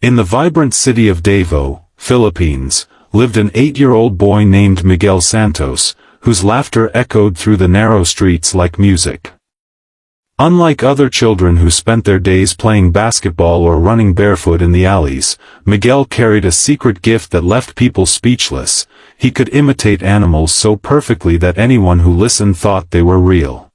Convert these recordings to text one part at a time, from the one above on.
In the vibrant city of Davao, Philippines, lived an 8-year-old boy named Miguel Santos, whose laughter echoed through the narrow streets like music. Unlike other children who spent their days playing basketball or running barefoot in the alleys, Miguel carried a secret gift that left people speechless. He could imitate animals so perfectly that anyone who listened thought they were real.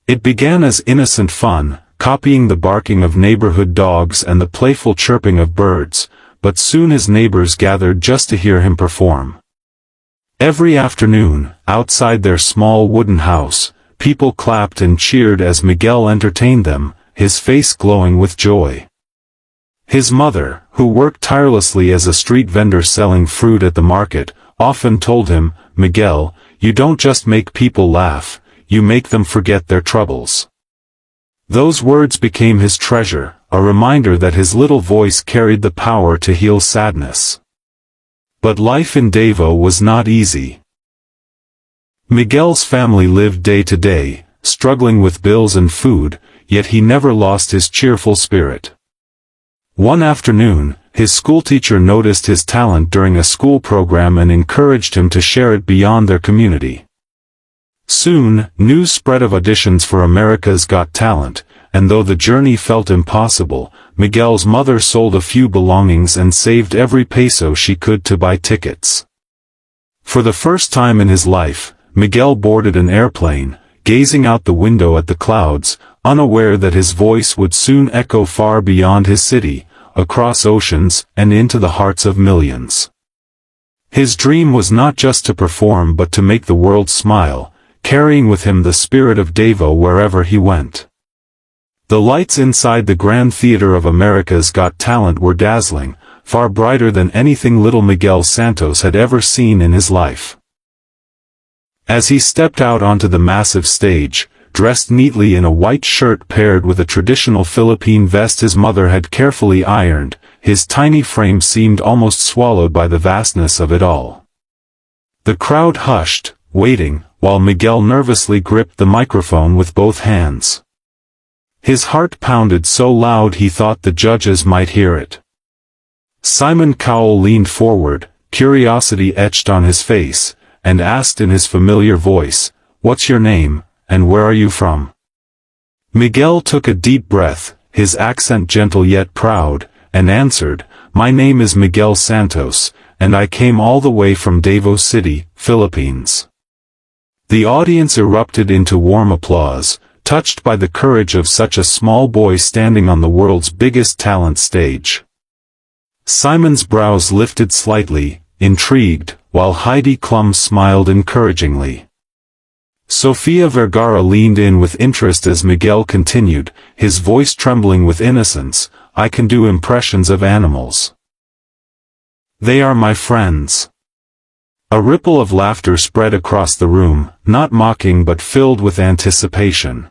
It began as innocent fun, copying the barking of neighborhood dogs and the playful chirping of birds, but soon his neighbors gathered just to hear him perform. Every afternoon, outside their small wooden house, people clapped and cheered as Miguel entertained them, his face glowing with joy. His mother, who worked tirelessly as a street vendor selling fruit at the market, often told him, "Miguel, you don't just make people laugh, you make them forget their troubles." Those words became his treasure, a reminder that his little voice carried the power to heal sadness. But life in Davao was not easy. Miguel's family lived day to day, struggling with bills and food, yet he never lost his cheerful spirit. One afternoon, his schoolteacher noticed his talent during a school program and encouraged him to share it beyond their community. Soon, news spread of auditions for America's Got Talent, and though the journey felt impossible, Miguel's mother sold a few belongings and saved every peso she could to buy tickets. For the first time in his life, Miguel boarded an airplane, gazing out the window at the clouds, unaware that his voice would soon echo far beyond his city, across oceans, and into the hearts of millions. His dream was not just to perform but to make the world smile, carrying with him the spirit of Davao wherever he went. The lights inside the Grand Theater of America's Got Talent were dazzling, far brighter than anything little Miguel Santos had ever seen in his life. As he stepped out onto the massive stage, dressed neatly in a white shirt paired with a traditional Philippine vest his mother had carefully ironed, his tiny frame seemed almost swallowed by the vastness of it all. The crowd hushed, waiting, while Miguel nervously gripped the microphone with both hands. His heart pounded so loud he thought the judges might hear it. Simon Cowell leaned forward, curiosity etched on his face, and asked in his familiar voice, "What's your name, and where are you from?" Miguel took a deep breath, his accent gentle yet proud, and answered, "My name is Miguel Santos, and I came all the way from Davao City, Philippines." The audience erupted into warm applause, touched by the courage of such a small boy standing on the world's biggest talent stage. Simon's brows lifted slightly, intrigued, while Heidi Klum smiled encouragingly. Sofia Vergara leaned in with interest as Miguel continued, his voice trembling with innocence, "I can do impressions of animals. They are my friends." A ripple of laughter spread across the room, not mocking but filled with anticipation.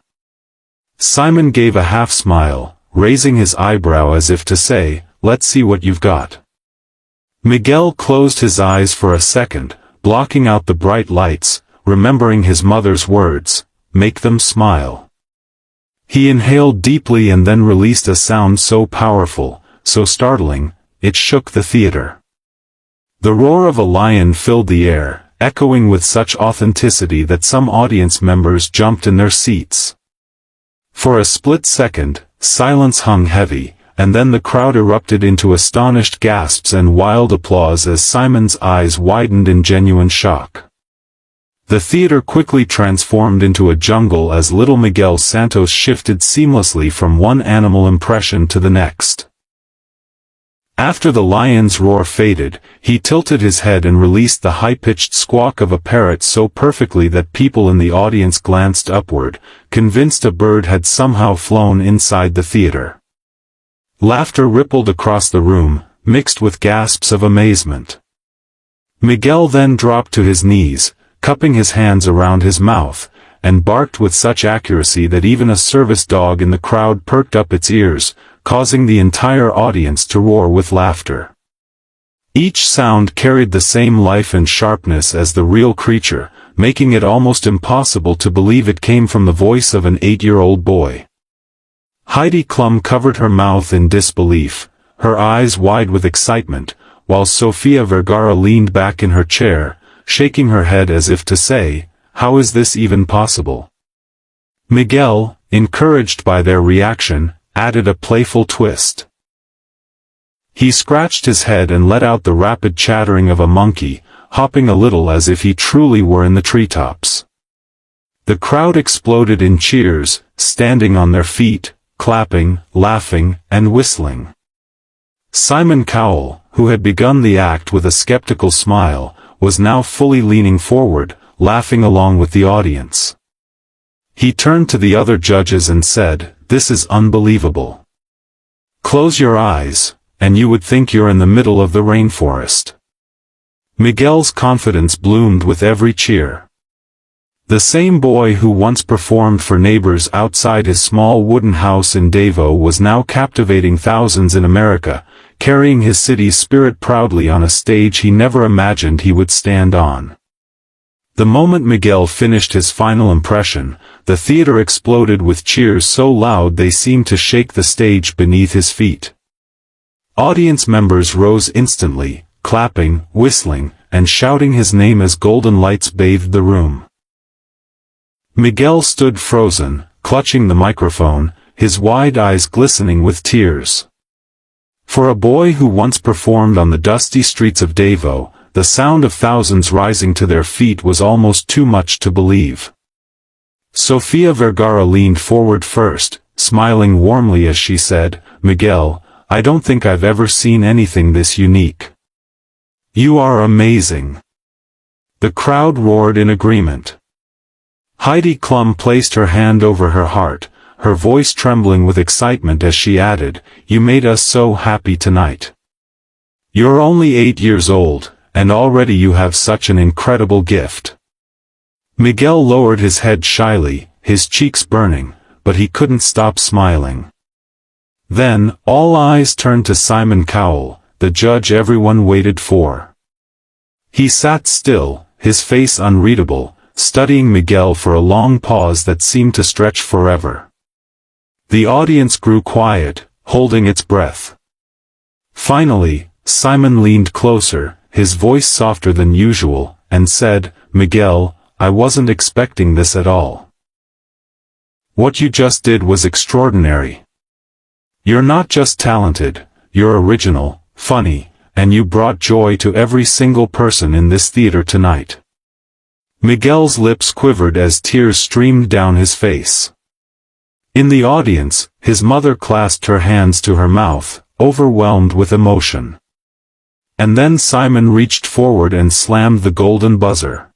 Simon gave a half-smile, raising his eyebrow as if to say, "Let's see what you've got." Miguel closed his eyes for a second, blocking out the bright lights, remembering his mother's words, "Make them smile." He inhaled deeply and then released a sound so powerful, so startling, it shook the theater. The roar of a lion filled the air, echoing with such authenticity that some audience members jumped in their seats. For a split second, silence hung heavy, and then the crowd erupted into astonished gasps and wild applause as Simon's eyes widened in genuine shock. The theater quickly transformed into a jungle as little Miguel Santos shifted seamlessly from one animal impression to the next. After the lion's roar faded, he tilted his head and released the high-pitched squawk of a parrot so perfectly that people in the audience glanced upward, convinced a bird had somehow flown inside the theater. Laughter rippled across the room, mixed with gasps of amazement. Miguel then dropped to his knees, cupping his hands around his mouth, and barked with such accuracy that even a service dog in the crowd perked up its ears, causing the entire audience to roar with laughter. Each sound carried the same life and sharpness as the real creature, making it almost impossible to believe it came from the voice of an 8-year-old boy. Heidi Klum covered her mouth in disbelief, her eyes wide with excitement, while Sofia Vergara leaned back in her chair, shaking her head as if to say, "How is this even possible?" Miguel, encouraged by their reaction, added a playful twist. He scratched his head and let out the rapid chattering of a monkey, hopping a little as if he truly were in the treetops. The crowd exploded in cheers, standing on their feet, clapping, laughing, and whistling. Simon Cowell, who had begun the act with a skeptical smile, was now fully leaning forward, laughing along with the audience. He turned to the other judges and said, "This is unbelievable. Close your eyes, and you would think you're in the middle of the rainforest." Miguel's confidence bloomed with every cheer. The same boy who once performed for neighbors outside his small wooden house in Davao was now captivating thousands in America, carrying his city's spirit proudly on a stage he never imagined he would stand on. The moment Miguel finished his final impression, the theater exploded with cheers so loud they seemed to shake the stage beneath his feet. Audience members rose instantly, clapping, whistling, and shouting his name as golden lights bathed the room. Miguel stood frozen, clutching the microphone, his wide eyes glistening with tears. For a boy who once performed on the dusty streets of Davao, the sound of thousands rising to their feet was almost too much to believe. Sofia Vergara leaned forward first, smiling warmly as she said, "Miguel, I don't think I've ever seen anything this unique. You are amazing." The crowd roared in agreement. Heidi Klum placed her hand over her heart, her voice trembling with excitement as she added, "You made us so happy tonight. You're only 8 years old, and already you have such an incredible gift." Miguel lowered his head shyly, his cheeks burning, but he couldn't stop smiling. Then, all eyes turned to Simon Cowell, the judge everyone waited for. He sat still, his face unreadable, studying Miguel for a long pause that seemed to stretch forever. The audience grew quiet, holding its breath. Finally, Simon leaned closer, his voice softer than usual, and said, "Miguel, I wasn't expecting this at all. What you just did was extraordinary. You're not just talented, you're original, funny, and you brought joy to every single person in this theater tonight." Miguel's lips quivered as tears streamed down his face. In the audience, his mother clasped her hands to her mouth, overwhelmed with emotion. And then Simon reached forward and slammed the golden buzzer.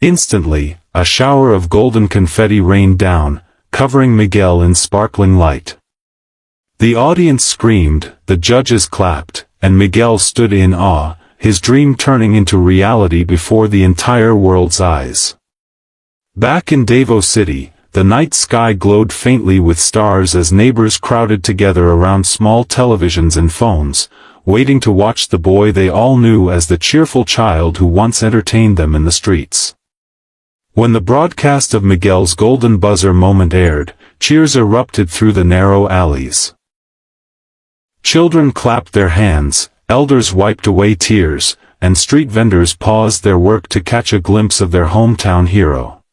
Instantly, a shower of golden confetti rained down, covering Miguel in sparkling light. The audience screamed, the judges clapped, and Miguel stood in awe, his dream turning into reality before the entire world's eyes. Back in Davao City, the night sky glowed faintly with stars as neighbors crowded together around small televisions and phones, waiting to watch the boy they all knew as the cheerful child who once entertained them in the streets. When the broadcast of Miguel's golden buzzer moment aired, cheers erupted through the narrow alleys. Children clapped their hands, elders wiped away tears, and street vendors paused their work to catch a glimpse of their hometown hero.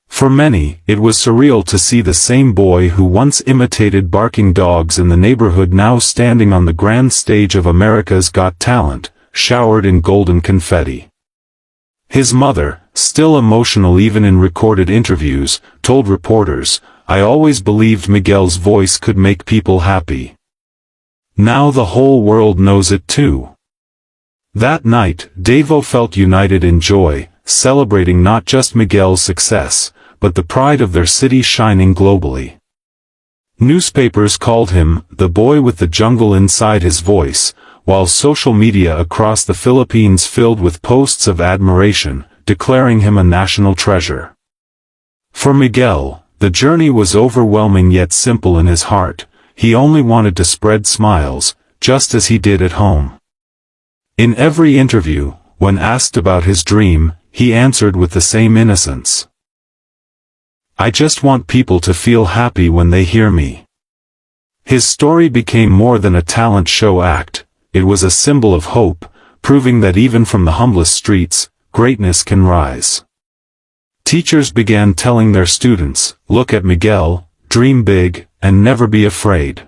For many, it was surreal to see the same boy who once imitated barking dogs in the neighborhood now standing on the grand stage of America's Got Talent, showered in golden confetti. His mother, still emotional even in recorded interviews, told reporters, "I always believed Miguel's voice could make people happy. Now the whole world knows it too." That night, Davao felt united in joy, celebrating not just Miguel's success, but the pride of their city shining globally. Newspapers called him, "the boy with the jungle inside his voice," while social media across the Philippines filled with posts of admiration, declaring him a national treasure. For Miguel, the journey was overwhelming yet simple in his heart. He only wanted to spread smiles, just as he did at home. In every interview, when asked about his dream, he answered with the same innocence. "I just want people to feel happy when they hear me." His story became more than a talent show act, it was a symbol of hope, proving that even from the humblest streets, greatness can rise. Teachers began telling their students, "Look at Miguel, dream big, and never be afraid."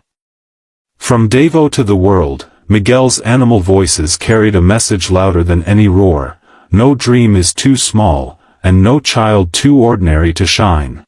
From Davao to the world, Miguel's animal voices carried a message louder than any roar: no dream is too small, and no child too ordinary to shine.